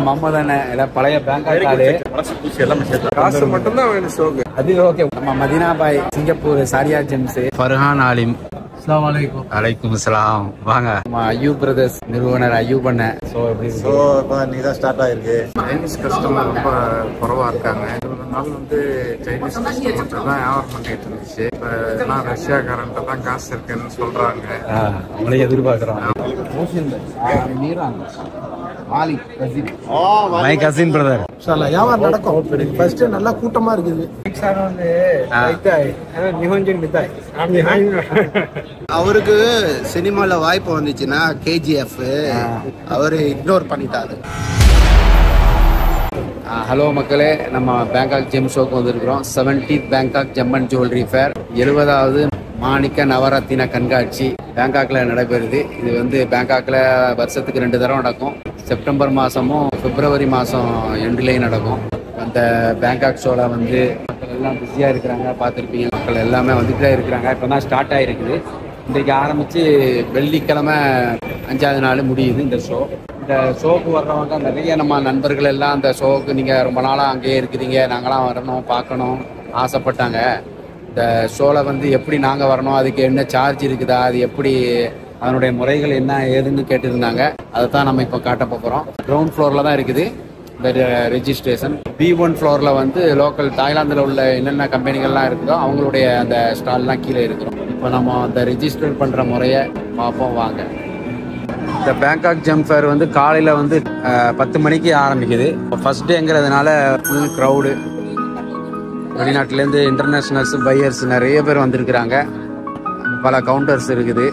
மம்மதானே எல்லாம் பழைய பேங்காக் ஆளு. காசு மட்டும்தான் வேணும் ஷோக்கு. அது ஓகே. நம்ம மதீனா பாய், சிங்கப்பூர் சாரியா ஜெம்ஸ், ஃபர்ஹான் ஆலிம். அஸ்ஸலாமு அலைக்கும். அலைக்கும் சலாம். வாங்க. நம்ம அய்யூப் பிரதர்ஸ் நிறுவனர் அய்யூப் பண்ண. ஸோ இப்போ இன்னைக்கு தான் ஸ்டார்ட் ஆயிருக்கு. சைனீஸ் கஸ்டமர் ரொம்ப குறவா இருக்காங்க. ஒரு நாள் சைனீஸ் கஸ்டமர் தான் வியாபாரம் பண்ணிட்டு இருந்துச்சு. இப்போ எல்லாம் ரஷ்யாக்காரன்ட்ட தான் காசு இருக்குன்னு சொல்றாங்க. அவங்களே எதிர்பார்க்குறோம். My cousin brother. வியாபாரம் நடக்கும். ஃபர்ஸ்ட் நல்லா கூட்டமா இருக்குது. அவருக்கு சினிமால வாய்ப்பு வந்துச்சுன்னா கேஜிஎஃப் அவரு இக்னோர் பண்ணிட்டாரு. ஹலோ மக்களே, நம்ம பேங்காக் ஜெம் ஷோக்கு வந்திருக்கிறோம். 70th Bangkok gem and jewellery fair, 70வது மாணிக்க நவரத்தின கண்காட்சி பேங்காக்ல நடைபெறுது. இது பேங்காக்ல வருஷத்துக்கு 2 தடவை நடக்கும். செப்டம்பர் மாசமும் பிப்ரவரி மாசம் எண்ட்லேயும் நடக்கும். அந்த பேங்காக் ஷோல மக்கள் எல்லாம் பிஸியா இருக்கிறாங்க. பார்த்துருப்பீங்க, மக்கள் எல்லாமே வந்துட்டே இருக்கிறாங்க. இப்போ தான் ஸ்டார்ட் ஆகிருக்குது. இன்றைக்கு ஆரம்பித்து வெள்ளிக்கிழமை 5வது நாள் முடியுது இந்த ஷோ. இந்த ஷோக்கு வர்றவங்க நிறைய நம்ம நண்பர்கள் எல்லாம் அந்த ஷோவுக்கு நீங்கள் ரொம்ப நாளாக அங்கேயே இருக்கிறீங்க, நாங்களாம் வரணும் பார்க்கணும் ஆசைப்பட்டாங்க. இந்த ஷோவில் எப்படி நாங்கள் வரணும், அதுக்கு என்ன சார்ஜ் இருக்குதா, அது எப்படி அதனுடைய முறைகள் என்ன ஏதுன்னு கேட்டிருந்தாங்க. அதை தான் நம்ம இப்போ காட்ட போகிறோம். கிரவுண்ட் ஃப்ளோரில் தான் இருக்குது இந்த ரெஜிஸ்ட்ரேஷன். B1 ஃப்ளோரில் லோக்கல் தாய்லாந்தில் உள்ள என்னென்ன கம்பெனிகள்லாம் இருக்குதோ அவங்களுடைய அந்த ஸ்டால்லாம் கீழே இருக்கிறோம். இப்போ நம்ம அந்த ரெஜிஸ்டர் பண்ணுற முறையை பார்ப்போம் வாங்க. இந்த பேங்காக் ஜெம் ஃபேர் காலையில் 10 மணிக்கு ஆரம்பிக்குது. ஃபர்ஸ்ட் டேங்கிறதுனால ஃபுல் க்ரௌடு. வெளிநாட்டிலேருந்து இன்டர்நேஷ்னல்ஸ் பையர்ஸ் நிறைய பேர் வந்திருக்கிறாங்க. பல கவுண்டர்ஸ் இருக்குது.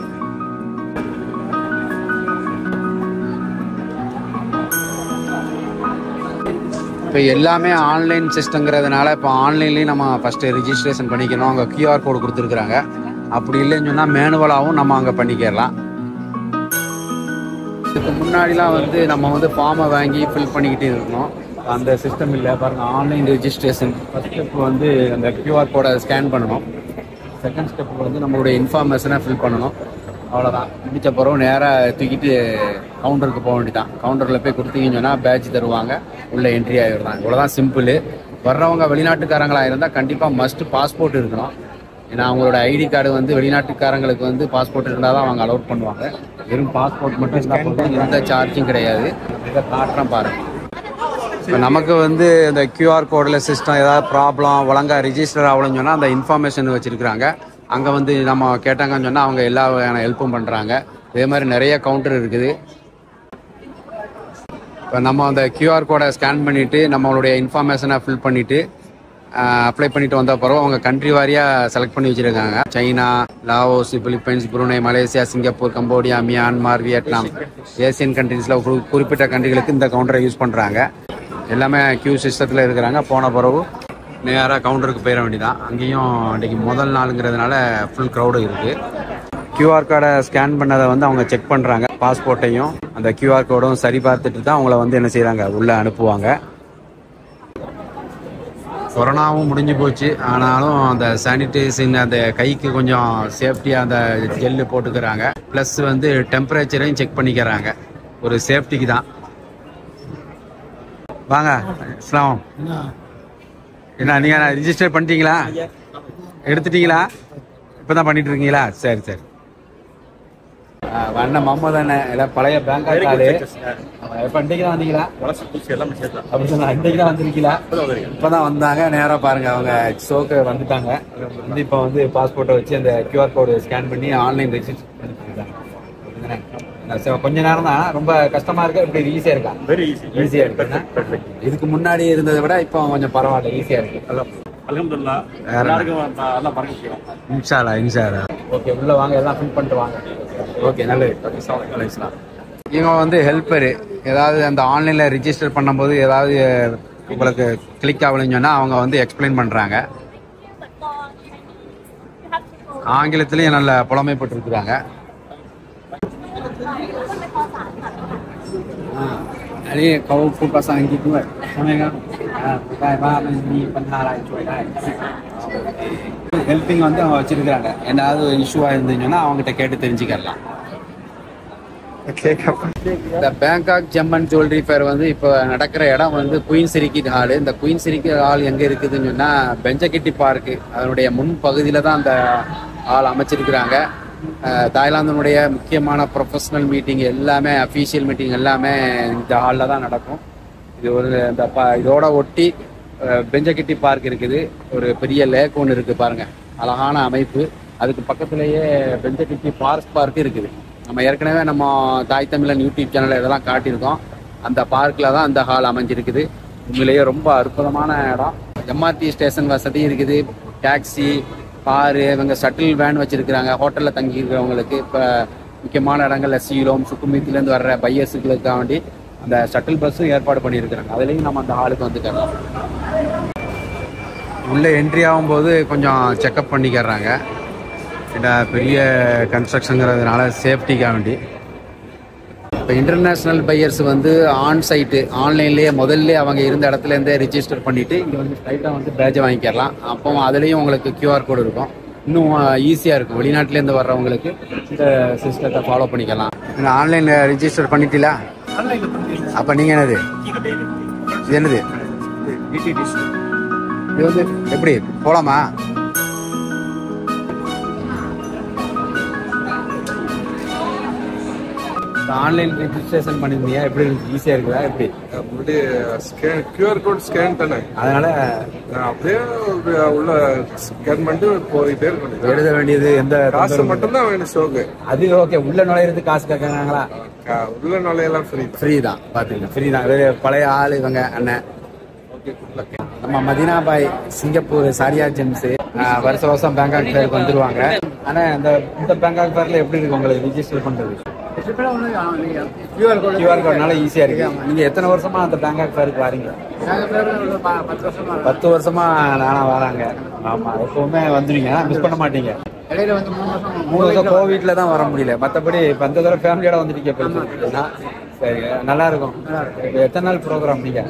இப்போ எல்லாமே ஆன்லைன் சிஸ்டங்கிறதுனால இப்போ ஆன்லைன்லேயும் நம்ம ஃபஸ்ட்டு ரிஜிஸ்ட்ரேஷன் பண்ணிக்கணும். அங்கே QR கோடு கொடுத்துருக்குறாங்க. அப்படி இல்லைன்னு சொன்னால் மேனுவலாகவும் நம்ம அங்கே பண்ணிக்கலாம். இதுக்கு முன்னாடிலாம் நம்ம ஃபார்மை வாங்கி ஃபில் பண்ணிக்கிட்டே இருக்கணும். அந்த சிஸ்டம் இல்லை பாருங்கள். ஆன்லைன் ரெஜிஸ்ட்ரேஷன் ஃபஸ்ட் ஸ்டெப் அந்த QR கோடை ஸ்கேன் பண்ணணும். செகண்ட் ஸ்டெப் நம்மளுடைய இன்ஃபர்மேஷனை ஃபில் பண்ணணும். அவ்வளோதான். முடித்த பிறகு நேராக தூக்கிட்டு கவுண்டருக்கு போக வேண்டியதான். கவுண்டரில் போய் கொடுத்தீங்கன்னு சொன்னால் பேட்ச் தருவாங்க, உள்ளே என்ட்ரி ஆகிடுதான். இவ்வளோதான் சிம்பிள். வர்றவங்க வெளிநாட்டுக்காரங்களாக இருந்தால் கண்டிப்பாக மஸ்ட் பாஸ்போர்ட் இருக்கணும். ஏன்னா அவங்களோட ஐடி கார்டு வெளிநாட்டுக்காரங்களுக்கு பாஸ்போர்ட் இருந்தால் தான் அவங்க அலோட் பண்ணுவாங்க. வெறும் பாஸ்போர்ட் மட்டும் இருந்தால் போதும், எந்த சார்ஜும் கிடையாது. இதை காட்டுறேன் பாருங்கள். இப்போ நமக்கு இந்த QR கோடில் சிஸ்டம் ஏதாவது ப்ராப்ளம் ஒழுங்காக ரிஜிஸ்டர் ஆகலன்னு சொன்னால் அந்த இன்ஃபர்மேஷன் வச்சுருக்குறாங்க. அங்கே நம்ம கேட்டாங்கன்னு சொன்னால் அவங்க எல்லா வகையான ஹெல்ப்பும் பண்ணுறாங்க. இதே மாதிரி நிறைய கவுண்டர் இருக்குது. இப்போ நம்ம அந்த QR கோடை ஸ்கேன் பண்ணிவிட்டு நம்மளுடைய இன்ஃபர்மேஷனை ஃபில் பண்ணிவிட்டு அப்ளை பண்ணிட்டு வந்த பிறகு அவங்க கண்ட்ரி வாரியாக செலக்ட் பண்ணி வச்சுருக்காங்க. China, Laos, Philippines, Brunei, Malaysia, Singapore, Cambodia, Myanmar, Vietnam, Asian கண்ட்ரீஸில் குறிப்பிட்ட கண்ட்ரிகளுக்கு இந்த கவுண்டரை யூஸ் பண்ணுறாங்க. எல்லாமே கியூ சிஸ்டத்தில் இருக்கிறாங்க. போன பிறகு நேராக கவுண்டருக்கு போயிட வேண்டியதான். அங்கேயும் இன்றைக்கி முதல் நாளுங்கிறதுனால ஃபுல் க்ரௌடு இருக்குது. QR கார்டை ஸ்கேன் பண்ணதை அவங்க செக் பண்ணுறாங்க. பாஸ்போர்ட்டையும் அந்த QR கோடும் சரி பார்த்துட்டு தான் அவங்கள என்ன செய்கிறாங்க, உள்ளே அனுப்புவாங்க. கொரோனாவும் முடிஞ்சு போச்சு. ஆனாலும் அந்த சானிடைசேஷன் அந்த கைக்கு கொஞ்சம் சேஃப்டியாக அந்த ஜெல்லு போட்டுக்கிறாங்க. ப்ளஸ் டெம்பரேச்சரையும் செக் பண்ணிக்கிறாங்க, ஒரு சேஃப்டிக்கு தான். வாங்க. இஸ்லாம் என்ன நீங்கள் ரிஜிஸ்டர் பண்ணிட்டீங்களா, எடுத்துட்டீங்களா? இப்போ தான் பண்ணிட்டு இருக்கீங்களா? சரி சரி. அண்ணன் முகமது அண்ணன் எல்லாம் பழைய பேங்காக் ஆளு. இப்போ இன்றைக்கு தான் வந்தீங்களா? அப்படி சொன்னா இன்றைக்கு தான் வந்திருக்கீங்களா? இப்போ தான் வந்தாங்க. நேராக பாருங்க, அவங்க ஷோக்கு வந்துட்டாங்க. இப்போ பாஸ்போர்ட்டை வச்சு அந்த QR கோடு ஸ்கேன் பண்ணி ஆன்லைன் ரெஜிஸ்டர் பண்ணிட்டாங்க. கொஞ்ச நேரம் தான், ரொம்ப கஷ்டமா இருக்கு. இப்படி ஈஸியா இருக்கா? வெரி ஈஸியா இருக்கு. இதுக்கு முன்னாடி இருந்ததை விட இப்போ கொஞ்சம் பரவாயில்ல, ஈஸியா இருக்கு. அல்ஹம்துலில்லாஹ். எல்லாருக்கும் அல்லாஹ் பரக்கத் செய்யும். இன்ஷா அல்லாஹ் இன்ஷா அல்லாஹ். ஓகே, உள்ள வாங்க, எல்லாம் ஃபில் பண்ணிட்டு வாங்க. ஓகே, நல்லது. இவங்க ஹெல்ப்பரு. ஏதாவது அந்த ஆன்லைன்ல ரிஜிஸ்டர் பண்ணும்போது ஏதாவது உங்களுக்கு கிளிக் ஆகலன்னு சொன்னா அவங்க எக்ஸ்பிளைன் பண்றாங்க. ஆங்கிலத்திலையும் நல்ல புலமைப்பட்டிருக்கிறாங்க. Ini kau pun pasang gitu kan, sama kan? Baik, baik, ini penharai cuy dah. Helping அவங்க வச்சிருக்காங்க. ஏதாவது இஷ்யூ ஆயிருந்துச்சுன்னா அவங்ககிட்ட கேட்டு தெரிஞ்சுக்கலாம். இந்த பேங்காக் ஜெம்மன் ஜுவல்லரி ஃபேர் வந்து இப்போ நடக்கிற இடம் வந்து குயின் சிரிக்கிட் ஹால். இந்த குயின் சிரிக்கிட் ஹால் எங்கே இருக்குதுன்னு சொன்னால் பெஞ்சகிட்டி பார்க்கு அதனுடைய முன் பகுதியில் தான் அந்த ஹால் அமைச்சிருக்கிறாங்க. தாய்லாந்தினுடைய முக்கியமான ப்ரொஃபஷனல் மீட்டிங் எல்லாமே, அஃபீஷியல் மீட்டிங் எல்லாமே இந்த ஹாலில் தான் நடக்கும். இது ஒரு இந்த இதோட ஒட்டி பெஞ்சகிட்டி பார்க் இருக்குது. ஒரு பெரிய லேக் ஒன்று இருக்குது பாருங்கள், அழகான அமைப்பு. அதுக்கு பக்கத்துலேயே பெஞ்சகிட்டி பார்க் இருக்குது. நம்ம ஏற்கனவே நம்ம தாய் தமிழன் யூடியூப் சேனலில் இதெல்லாம் காட்டியிருக்கோம். அந்த பார்க்கில் தான் அந்த ஹால் அமைஞ்சிருக்குது. உண்மையிலேயே ரொம்ப அற்புதமான இடம். எம்ஆர்டி ஸ்டேஷன் வசதி இருக்குது. டாக்ஸி, காரு, இவங்க ஷட்டில் வேன் வச்சுருக்கிறாங்க. ஹோட்டலில் தங்கியிருக்கிறவங்களுக்கு இப்போ முக்கியமான இடங்களில் சீலம் சுக்குமீத்திலேருந்து வர்ற பையர்ஸுகளுக்காக வேண்டி அந்த ஷட்டில் பஸ்ஸும் ஏற்பாடு பண்ணியிருக்கிறாங்க. அதுலேயும் நம்ம அந்த ஹாலுக்கு வந்துக்கலாம். உள்ளே என்ட்ரி ஆகும்போது கொஞ்சம் செக்கப் பண்ணிக்கிறாங்க. ஏன்னா பெரிய கன்ஸ்ட்ரக்ஷனுங்கிறதுனால சேஃப்டிக்காக வேண்டி. இப்போ இன்டர்நேஷ்னல் பையர்ஸ் வந்து ஆன்லைன்லேயே முதல்ல அவங்க இருந்த இடத்துலேருந்தே ரிஜிஸ்டர் பண்ணிவிட்டு இங்கே வந்து ஸ்ட்ரைட்டாக வந்து பேட்சை வாங்கிக்கலாம். அப்போ அதுலேயும் உங்களுக்கு QR கோடு இருக்கும். இன்னும் ஈஸியாக இருக்கும். வெளிநாட்டிலேருந்து வர்றவங்களுக்கு இந்த சிஸ்டத்தை ஃபாலோ பண்ணிக்கலாம். ஆன்லைனில் ரிஜிஸ்டர் பண்ணிட்டீங்களா? அப்போ நீங்கள் என்னது இது என்னது இது வந்து எப்படி போகலாமா? ஆன்லைன் ரெஜிஸ்ட்ரேஷன் பண்ணிருந்தீங்க, எப்படி ஈஸியா இருக்குதா? எப்படி முன்னாடி QR கோட் ஸ்கேன் தானே, அதனால அப்படியே உள்ள ஸ்கேன் பண்ணிட்டு போயிட்டே இருக்கணும். எழுத வேண்டியது எந்த காசு மட்டும்தான் வேணும் ஷோக்கு. அது ஓகே. உள்ள நுழையிறது காசு கேட்கறாங்களா? உள்ள நுழையெல்லாம் ஃப்ரீ தான். பாத்தீங்க, ஃப்ரீ தான். பழைய ஆள் இவங்க அண்ணன். நம்ம மதீனா பாய் சிங்கப்பூர் சாரியா ஜெம்ஸ் வருஷம் பேங்காக் ஃபேருக்கு வந்துருவாங்க. ஆனா இந்த பேங்காக் ஃபேர்ல எப்படி இருக்கு உங்களுக்கு ரிஜிஸ்டர் பண்றது? QR கோட்னால ஈஸியா இருக்கு. நீங்க எத்தனை வருஷமா அந்த பேங்காக் ஃபேருக்கு வரீங்க? 10 வருஷமா நானா வராங்க. ஆமா, எப்பவுமே வந்துருவீங்க, மிஸ் பண்ண மாட்டீங்க. 3 வருஷம் கோவிட்ல தான் வர முடியல. மற்றபடி இப்போ அந்த தடவை ஃபேமிலியோட வந்துருக்கீங்க. சரி, நல்லா இருக்கும். எத்தனை நாள் ப்ரோக்ராம்? நீங்க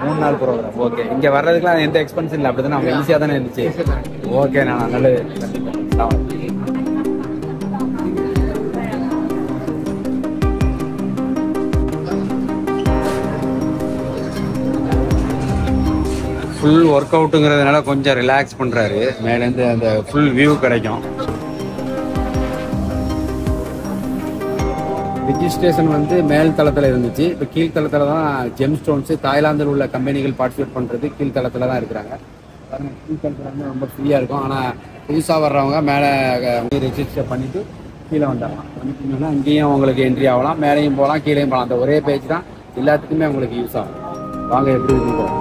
3 நாள் ப்ரோக்ராம். ஓகே. இங்க வர்றதுக்குலாம் எந்த எக்ஸ்பென்ஸ் இல்லை, அப்படிதானே? அவங்க ஈஸியா தானே இருந்துச்சு. ஓகே, நான் நல்லது. ஃபுல் ஒர்க் அவுட்டுங்கிறதுனால கொஞ்சம் ரிலாக்ஸ் பண்ணுறாரு. மேலேருந்து அந்த ஃபுல் வியூ கிடைக்கும். ரிஜிஸ்ட்ரேஷன் வந்து மேல் தளத்தில் இருந்துச்சு. இப்போ கீழ்த்தளத்தில் தான் ஜெம் ஸ்டோன்ஸு தாய்லாந்தில் உள்ள கம்பெனிகள் பார்ட்டிசிபேட் பண்ணுறது கீழ்த்தளத்தில் தான் இருக்கிறாங்க. கீழ்த்தளத்தில் வந்து ரொம்ப ஃப்ரீயாக இருக்கும். ஆனால் புதுசாக வர்றவங்க மேலே ரெஜிஸ்டர் பண்ணிவிட்டு கீழே வந்துடலாம். பண்ணிட்டீங்கன்னா அங்கேயும் உங்களுக்கு என்ட்ரி ஆகலாம், மேலேயும் போகலாம், கீழேயும் போகலாம். அந்த ஒரே பேஜ் தான் எல்லாத்துக்குமே உங்களுக்கு யூஸ் ஆகும். வாங்க எப்படி இருக்கும்.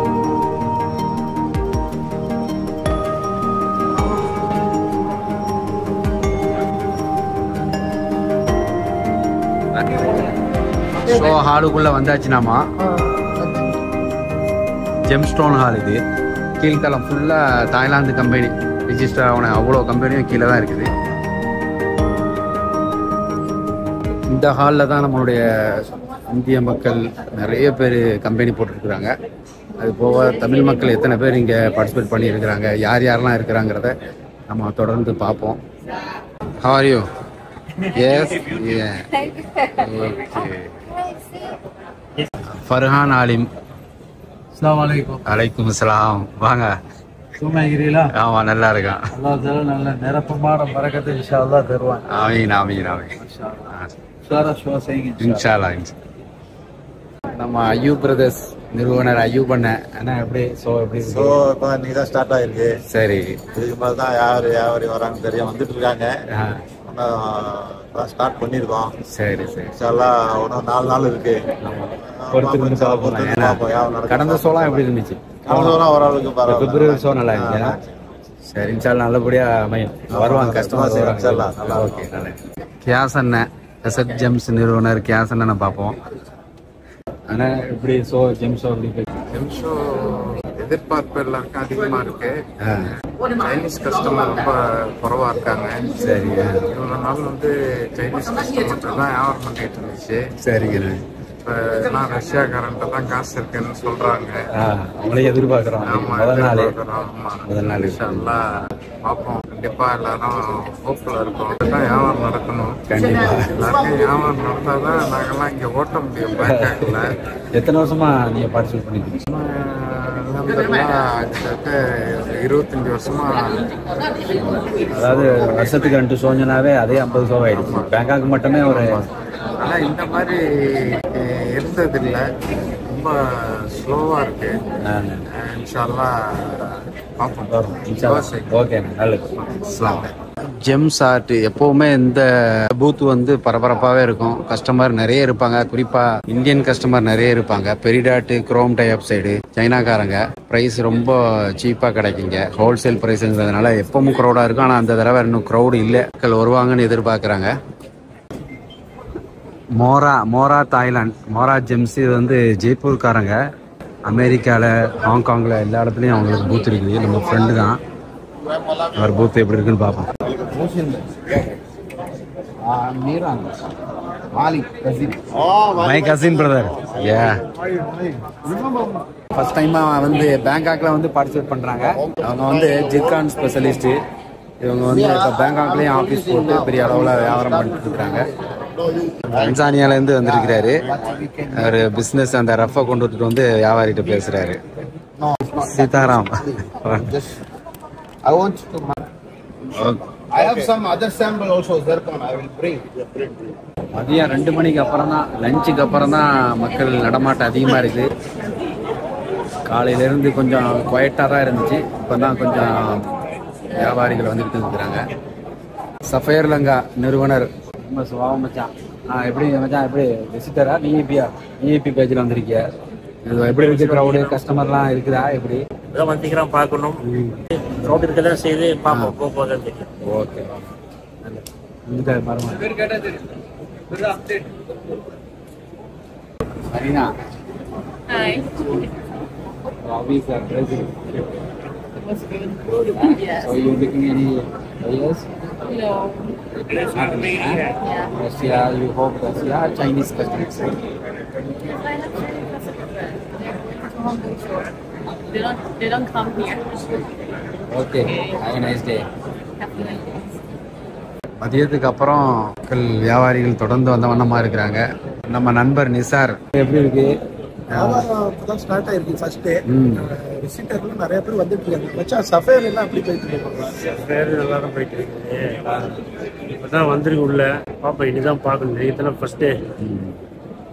ஸோ ஹாலுக்குள்ளே வந்தாச்சுனாமா, ஜெம்ஸ்டோன் ஹால் இது. கீழ்த்தளம் ஃபுல்லாக தாய்லாந்து கம்பெனி ரிஜிஸ்டர் ஆகணும். அவ்வளோ கம்பெனியும் கீழே தான் இருக்குது. இந்த ஹாலில் தான் நம்மளுடைய இந்திய மக்கள் நிறைய பேர் கம்பெனி போட்டிருக்கிறாங்க. அது போக தமிழ் மக்கள் எத்தனை பேர் இங்கே பார்ட்டிசிபேட் பண்ணியிருக்கிறாங்க, யார் யாரெல்லாம் இருக்கிறாங்கிறத நம்ம தொடர்ந்து பார்ப்போம். How are you? Yes, yeah. Okay. Farhan ஆலிம். அஸ்ஸலாமு அலைக்கும். அலைக்கும் அஸ்ஸலாம். வாங்க. சும்மா இருக்கிறீங்களா? ஆமா, நல்லா இருக்கான். அல்லாஹ் நல்ல நிரப்பமான பரக்கத்தை இன்ஷா அல்லாஹ் தருவான். ஆமீன் ஆமீன் ஆமீன். இன்ஷா அல்லாஹ். நம்ம அய்யூப் பிரதர்ஸ் நிறுவனர் அய்யூப் அண்ணா எப்படி எப்படி ஸோ இப்போ இன்னைக்கு தான் ஸ்டார்ட் ஆயிருக்கு. சரி, இதுக்கு மேலே தான் யார் வராங்கன்னு தெரியும், வந்துட்டு இருக்காங்க. ஸ்டார்ட் பண்ணியிருக்கோம். சரி சரி. இன்ஷால்லாஹ் இன்னும் 4 நாள் இருக்கு. கடந்த ஷோலாம் எப்படி இருந்துச்சு? ஓரளவுக்கு பிப்ரவரி ஷோ நல்லா இருந்துச்சு. சரி, இன்ஷால்லாஹ் நல்லபடியா அமையும். வருவாங்க கஸ்டமர்ஸ். ஓகே, நல்லது. கியாஸ் அண்ணன் எஸ்எட் ஜெம்ஸ் நிறுவனர் கியாஸ் அண்ணனை பார்ப்போம். ஆனால் எப்படி ஜெம் ஷோ எதிர்பார்ப்பு எல்லாருக்கும் அதிகமா இருக்கு. சைனீஸ் கஸ்டமர் ரொம்ப குறைவா இருக்காங்க. சரிங்க. இவ்வளவு நாள் வந்து சைனீஸ் கஸ்டமர் தான் வியாபாரம் பண்ணிட்டு இருந்துச்சு. சரிங்க. இப்ப இப்ப எல்லாம் ரஷ்யாக்காரன்ட்ட தான் காசு இருக்குன்னு சொல்றாங்க. அவங்களே எதிர்பார்க்கிறோம். ஆமா, முதல் நாள் முதல் நாள் இன்ஷால்லா பார்ப்போம். கண்டிப்பா எல்லாரும் ஹோப்ல இருக்கோம். வியாபாரம் நடக்கணும். கண்டிப்பா எல்லாருக்கும் வியாபாரம் நடந்தாதான் நாங்கெல்லாம் இங்க ஓட்ட முடியும். பேங்காக்ல எத்தனை வருஷமா நீங்க பார்ட்டிசிபேட் பண்ணிருக்கீங்க? 25 வருஷமா. அதாவது வருஷத்துக்கு 2 ஷோஞ்சனாவே அதே 50 ஷோ ஆயிடுச்சு. பேங்காக் மட்டுமே ஒரு ஆனா இந்த மாதிரி இருந்தது இல்லை. ரொம்ப ஸ்லோவா இருக்கு. இன்ஷால்லா பார்ப்போம். ஓகே, நல்லது. ஜெம்ஸ் ஆர்ட் எப்பவுமே இந்த பூத் வந்து பரபரப்பாகவே இருக்கும். கஸ்டமர் நிறைய இருப்பாங்க. குறிப்பா இந்தியன் கஸ்டமர் நிறைய இருப்பாங்க. பெரிடாட்டு, குரோம் டை ஆப்சைடு, சைனாக்காரங்க. பிரைஸ் ரொம்ப சீப்பா கிடைக்குங்க. ஹோல்சேல் பிரைஸ்ங்கிறதுனால எப்பவும் க்ரௌடா இருக்கும். ஆனா அந்த தடவை இன்னும் க்ரௌடு இல்லை. மக்கள் வருவாங்கன்னு எதிர்பார்க்கறாங்க. மோரா தாய்லாந்து, மோரா ஜெம்ஸ் இது வந்து ஜெய்ப்பூர்காரங்க. அமெரிக்காவில், ஹாங்காங்கில் எல்லா இடத்துலையும் அவங்களுக்கு பூத் இருக்குது. நம்ம ஃப்ரெண்டு தான். அவர் பூத் எப்படி இருக்குன்னு பார்ப்போம். My cousin brother. ஃபர்ஸ்ட் டைமா வந்து பேங்காக்ல வந்து பார்ட்டிசிபேட் பண்றாங்க. அவங்க வந்து ஜிர்கான் ஸ்பெஷலிஸ்ட். இவங்க வந்து இப்போ பேங்காக்லயும் ஆஃபீஸ் போட்டு பெரிய அளவில் வியாபாரம் பண்ணிட்டு இருக்காங்க. தன்சானியால இருந்து வந்திருக்கிறாரு. அவர் பிசினஸ் அந்த ரஃபை கொண்டு வந்துட்டு வந்து வியாபாரிகிட்ட பேசுறாரு. Sitaram. I want to. I have some other sample also. Zircon I will bring. மதியம் 2 மணிக்கு அப்புறம் தான், லஞ்சுக்கு அப்புறம் தான் மக்கள் நடமாட்டம் அதிகமாக இருக்குது. காலையிலேருந்து கொஞ்சம் குவைட்டாக தான் இருந்துச்சு. இப்போ தான் கொஞ்சம் வியாபாரிகள் வந்துட்டு இருக்கிறாங்க. சஃபயர் லங்கா நிறுவனர் ரொம்ப சுபாவம் மச்சான். எப்படி மச்சான், எப்படி விசிட்டரா? விஐபி பேஜில் வந்திருக்கியா? இது எப்படி இருக்கு? க்ரௌடு, கஸ்டமர்லாம் இருக்குதா? எப்படி வந்துக்கிறோம், பார்க்கணும். க்ரௌட் இருக்கதான் செய்து பார்ப்போம். போதான் தெரியும். Okay, Marina. Hi. Hobbies are Brazil. It was good. Yes. So you looking any players? No. Yeah. Russia, you hope Russia, Chinese customers. They don't come here. Okay. Have a nice day. Have a nice day. மதியத்துக்கு அப்புறம் மக்கள் வியாபாரிகள் தொடர்ந்து வந்த வண்ணமா இருக்கிறாங்க. நம்ம நண்பர் நிசார் எப்படி இருக்கு? வியாபாரம் ஸ்டார்ட் ஆயிருக்கு. ஃபர்ஸ்ட் விசிட்டர்ல நிறைய பேர் வந்துட்டு இருக்காங்க. மச்சான் சஃபேர் எல்லாம் எப்படி போயிட்டு இருக்கு? சஃபேர் நல்லா தான் போயிட்டு இருக்கு. இப்பதான் வந்திருக்கு உள்ள. பாப்பா இனிதான் பார்க்கணும். இதெல்லாம் ஃபர்ஸ்ட் டே.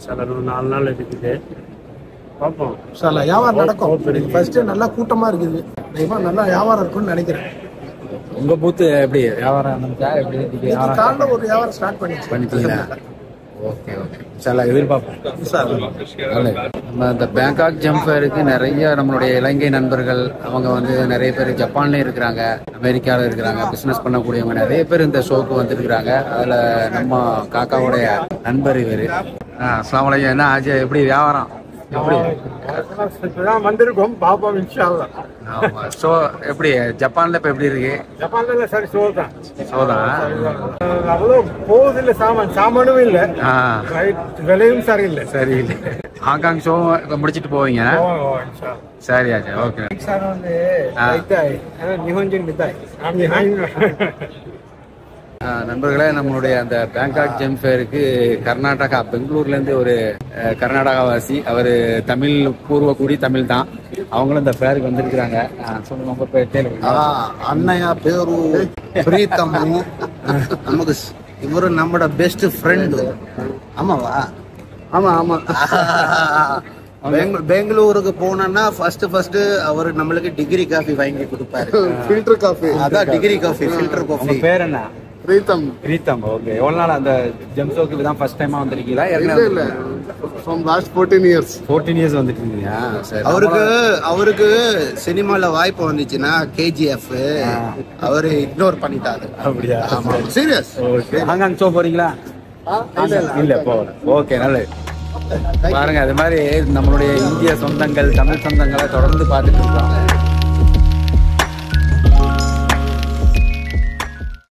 சில 4 நாள் இருக்குது. பார்ப்போம். வியாபாரம் நடக்கும். ஃபர்ஸ்ட் நல்லா கூட்டமா இருக்குது. நல்லா வியாபாரம் இருக்கும்னு நினைக்கிறேன். உங்க பூத்து எப்படி வியாபாரம் எப்படி காலைல ஒரு வியாபாரம் ஸ்டார்ட் பண்ணிட்டீங்களா? ஓகே ஓகே, சார் எதிர்பார்ப்போம். நம்ம இந்த பேங்காக் ஜெம் ஃபேருக்கு நிறைய நம்மளுடைய இலங்கை நண்பர்கள், அவங்க வந்து நிறைய பேர் ஜப்பான்லேயும் இருக்கிறாங்க, அமெரிக்காவில் இருக்கிறாங்க, பிஸ்னஸ் பண்ணக்கூடியவங்க நிறைய பேர் இந்த ஷோக்கு வந்துருக்குறாங்க. அதில் நம்ம காக்காவுடைய நண்பர் இவர். அஸ்ஸலாமு அலைக்கும். என்ன ஆச்சு, எப்படி வியாபாரம் எப்படி வந்திருக்கோம்? பாப்போம் இன்ஷால்லா. ஆமா, ஷோ எப்படி ஜப்பான்ல இப்ப எப்படி இருக்கு? ஜப்பான்ல சரி ஷோ தான். அவ்வளோ போகுது இல்ல, சாமானும் இல்ல, விலையும் சரியில்லை. சரியில்லை. ஹாங்காங் ஷோ முடிச்சிட்டு போவீங்க? சரி ஆச்சு, ஓகே. நண்பர்களே, நம்மளுடைய அந்த பேங்காக் ஜெம் ஃபேருக்கு கர்நாடகா, பெங்களூர்லேருந்து ஒரு கர்நாடகாவாசி, அவர் தமிழ் பூர்வக்குடி, தமிழ் தான். அவங்களும் இந்த ஃபேருக்கு வந்திருக்கிறாங்க. சொல்லுங்க உங்க பேர். அண்ணையா பேரு பிரீத்தம். நமக்கு இவரு நம்மளோட பெஸ்ட் ஃப்ரெண்டு. ஆமாவா? ஆமா ஆமா. பெங்களூருக்கு போனோம்னா ஃபர்ஸ்ட் அவரு நம்மளுக்கு டிகிரி காஃபி வாங்கி கொடுப்பாரு. Filter coffee. அதான் டிகிரி காஃபி, ஃபில்டர் காஃபி. பேர் என்ன? பிரீத்தம். ஓகே. எவ்வளவு நாள் அந்த ஜெம் ஷோக்கு தான் ஃபர்ஸ்ட் டைமா வந்திருக்கீங்களா? இல்ல, from last 14 years. 14 years வந்துட்டீங்க. சரி. அவருக்கு சினிமால வாய்ப்பு வந்துச்சுன்னா KGF அவரு இக்னோர் பண்ணிட்டாரு. அப்படியா? ஆமா, சீரியஸ். ஓகே. ஹாங்காங் ஷோ போறீங்களா? இல்ல போகல. ஓகே, நல்லது. பாருங்க, அது மாதிரி நம்மளுடைய இந்திய சொந்தங்கள், தமிழ் சொந்தங்களை தொடர்ந்து பார்த்துட்டு இருக்கோம்.